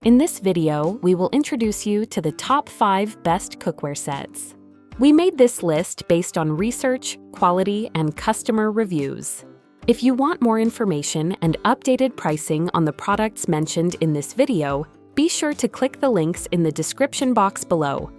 In this video, we will introduce you to the top 5 best cookware sets. We made this list based on research, quality, and customer reviews. If you want more information and updated pricing on the products mentioned in this video, be sure to click the links in the description box below.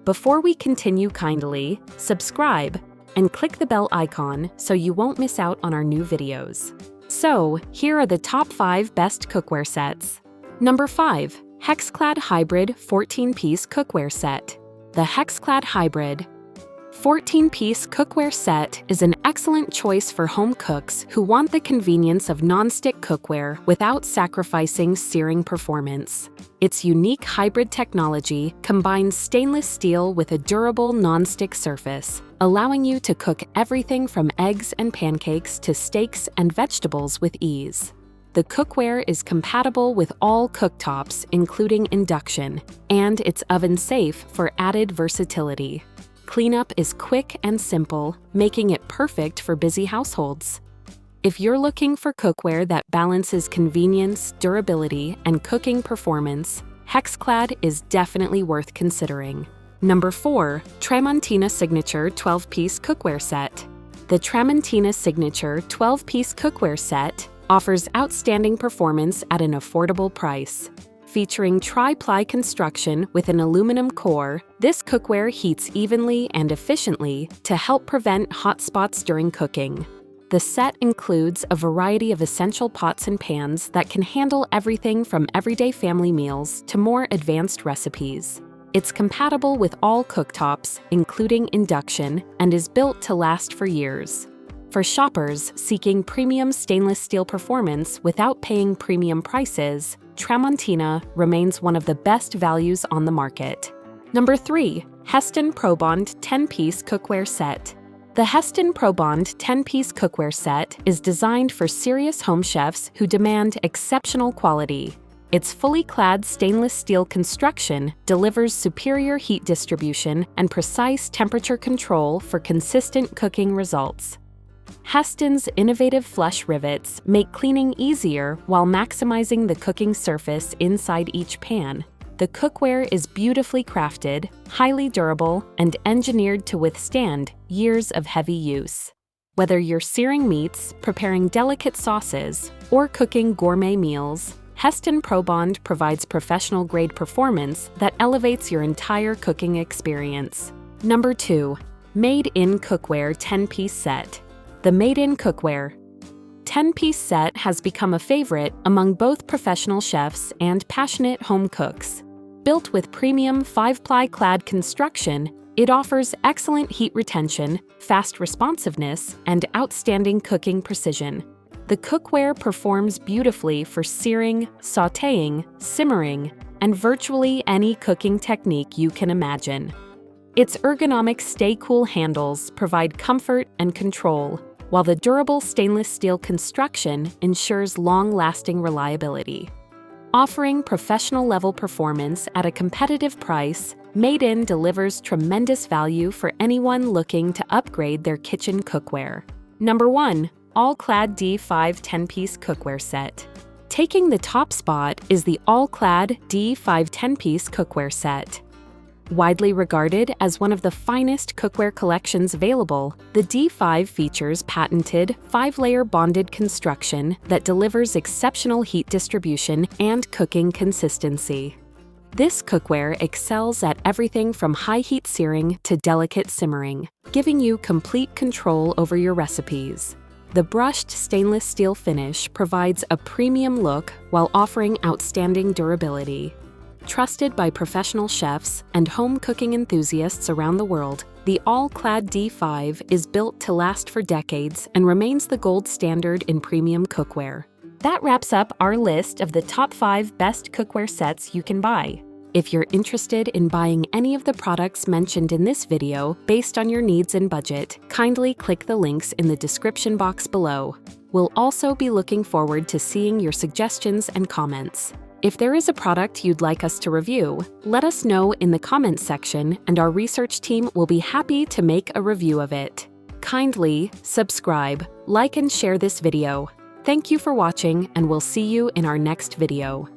Before we continue, kindly subscribe and click the bell icon so you won't miss out on our new videos. So, here are the top 5 best cookware sets. Number 5. All-Clad Hybrid 14-Piece Cookware Set. The All-Clad Hybrid 14-piece cookware set is an excellent choice for home cooks who want the convenience of non-stick cookware without sacrificing searing performance. Its unique hybrid technology combines stainless steel with a durable non-stick surface, allowing you to cook everything from eggs and pancakes to steaks and vegetables with ease. The cookware is compatible with all cooktops, including induction, and it's oven-safe for added versatility. Cleanup is quick and simple, making it perfect for busy households. If you're looking for cookware that balances convenience, durability, and cooking performance, All-Clad is definitely worth considering. Number 4. Tramontina Signature 12-Piece Cookware Set. The Tramontina Signature 12-Piece Cookware Set offers outstanding performance at an affordable price. Featuring tri-ply construction with an aluminum core, this cookware heats evenly and efficiently to help prevent hot spots during cooking. The set includes a variety of essential pots and pans that can handle everything from everyday family meals to more advanced recipes. It's compatible with all cooktops, including induction, and is built to last for years. For shoppers seeking premium stainless steel performance without paying premium prices, Tramontina remains one of the best values on the market. Number 3. Heston ProBond 10-Piece Cookware Set. The Heston ProBond 10-Piece Cookware Set is designed for serious home chefs who demand exceptional quality. Its fully clad stainless steel construction delivers superior heat distribution and precise temperature control for consistent cooking results. Heston's innovative flush rivets make cleaning easier while maximizing the cooking surface inside each pan. The cookware is beautifully crafted, highly durable, and engineered to withstand years of heavy use. Whether you're searing meats, preparing delicate sauces, or cooking gourmet meals, Heston ProBond provides professional-grade performance that elevates your entire cooking experience. Number 2. Made-in Cookware 10-Piece Set. The Made-in Cookware 10-Piece Set has become a favorite among both professional chefs and passionate home cooks. Built with premium 5-ply clad construction, it offers excellent heat retention, fast responsiveness, and outstanding cooking precision. The cookware performs beautifully for searing, sautéing, simmering, and virtually any cooking technique you can imagine. Its ergonomic stay-cool handles provide comfort and control, while the durable stainless steel construction ensures long-lasting reliability. Offering professional-level performance at a competitive price, Made-in delivers tremendous value for anyone looking to upgrade their kitchen cookware. Number 1. All-Clad D5 10-Piece Cookware Set. Taking the top spot is the All-Clad D5 10-Piece Cookware Set. Widely regarded as one of the finest cookware collections available, the D5 features patented 5-layer bonded construction that delivers exceptional heat distribution and cooking consistency. This cookware excels at everything from high-heat searing to delicate simmering, giving you complete control over your recipes. The brushed stainless steel finish provides a premium look while offering outstanding durability. Trusted by professional chefs and home cooking enthusiasts around the world, the All-Clad D5 is built to last for decades and remains the gold standard in premium cookware. That wraps up our list of the top 5 best cookware sets you can buy. If you're interested in buying any of the products mentioned in this video based on your needs and budget, kindly click the links in the description box below. We'll also be looking forward to seeing your suggestions and comments. If there is a product you'd like us to review, let us know in the comments section and our research team will be happy to make a review of it. Kindly subscribe, like and share this video. Thank you for watching and we'll see you in our next video.